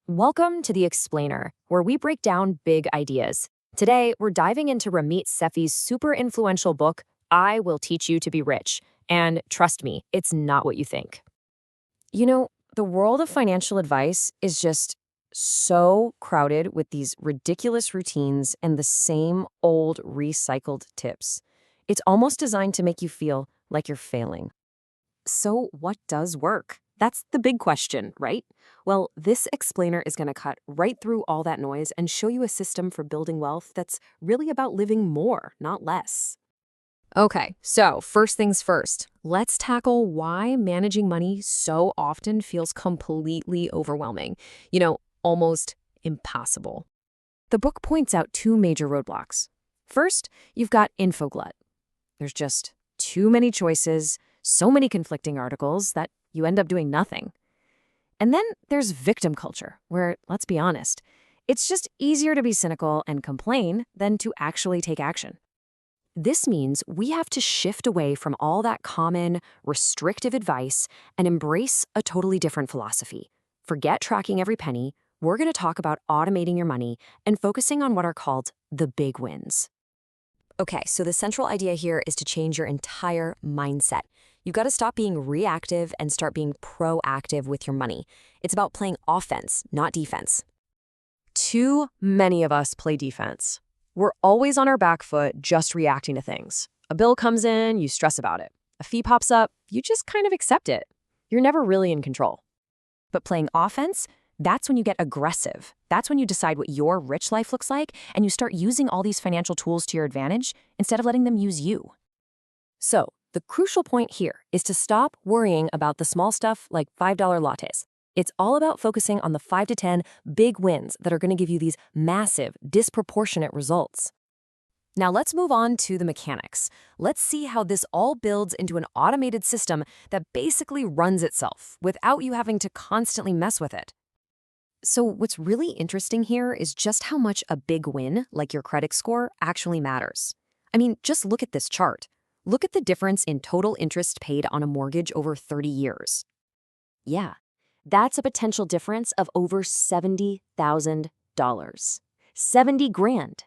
Welcome to The Explainer, where we break down big ideas. Today, we're diving into Ramit Sefi's super influential book, I Will Teach You to Be Rich. And trust me, it's not what you think. The world of financial advice is just so crowded with these ridiculous routines and the same old recycled tips. It's almost designed to make you feel like you're failing. So, what does work? That's the big question, right? Well, this explainer is going to cut right through all that noise and show you a system for building wealth that's really about living more, not less. Okay, so first things first, let's tackle why managing money so often feels completely overwhelming. Almost impossible. The book points out two major roadblocks. First, you've got info glut. There's just too many choices, so many conflicting articles that you end up doing nothing. And then there's victim culture, where, let's be honest, it's just easier to be cynical and complain than to actually take action. This means we have to shift away from all that common, restrictive advice and embrace a totally different philosophy. Forget tracking every penny. We're going to talk about automating your money and focusing on what are called the big wins. Okay, so the central idea here is to change your entire mindset. You've got to stop being reactive and start being proactive with your money. It's about playing offense, not defense. Too many of us play defense. We're always on our back foot, just reacting to things. A bill comes in, you stress about it. A fee pops up, you just kind of accept it. You're never really in control. But playing offense, that's when you get aggressive. That's when you decide what your rich life looks like, and you start using all these financial tools to your advantage instead of letting them use you. So, the crucial point here is to stop worrying about the small stuff like $5 lattes. It's all about focusing on the 5 to 10 big wins that are going to give you these massive, disproportionate results. Now let's move on to the mechanics. Let's see how this all builds into an automated system that basically runs itself without you having to constantly mess with it. So what's really interesting here is just how much a big win, like your credit score, actually matters. I mean, just look at this chart. Look at the difference in total interest paid on a mortgage over 30 years. Yeah, that's a potential difference of over $70,000. 70 grand,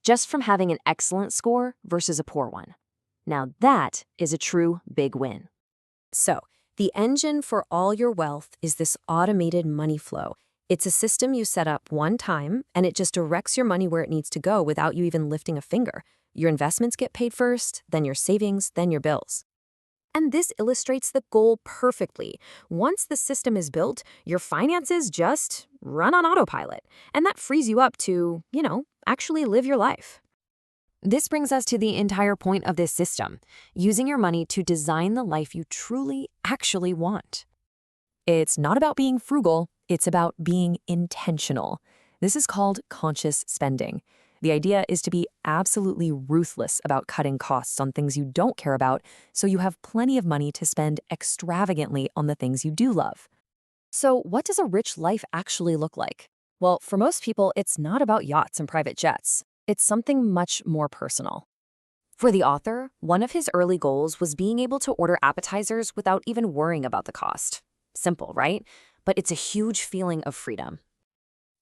just from having an excellent score versus a poor one. Now that is a true big win. So, the engine for all your wealth is this automated money flow. It's a system you set up one time, and it just directs your money where it needs to go without you even lifting a finger. Your investments get paid first, then your savings, then your bills. And this illustrates the goal perfectly. Once the system is built, your finances just run on autopilot, and that frees you up to, actually live your life. This brings us to the entire point of this system, using your money to design the life you truly, actually want. It's not about being frugal, it's about being intentional. This is called conscious spending. The idea is to be absolutely ruthless about cutting costs on things you don't care about, so you have plenty of money to spend extravagantly on the things you do love. So what does a rich life actually look like? Well, for most people, it's not about yachts and private jets. It's something much more personal. For the author, one of his early goals was being able to order appetizers without even worrying about the cost. Simple, right? But it's a huge feeling of freedom.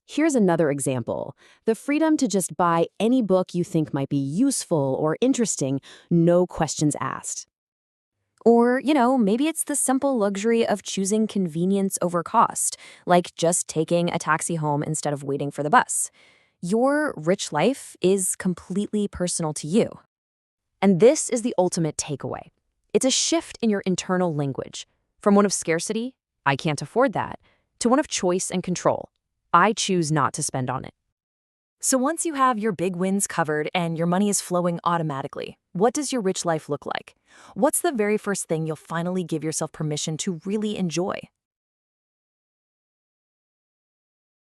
Here's another example. The freedom to just buy any book you think might be useful or interesting, no questions asked. Or, maybe it's the simple luxury of choosing convenience over cost, like just taking a taxi home instead of waiting for the bus. Your rich life is completely personal to you. And this is the ultimate takeaway. It's a shift in your internal language, from one of scarcity, I can't afford that, to one of choice and control. I choose not to spend on it. So once you have your big wins covered and your money is flowing automatically, what does your rich life look like? What's the very first thing you'll finally give yourself permission to really enjoy?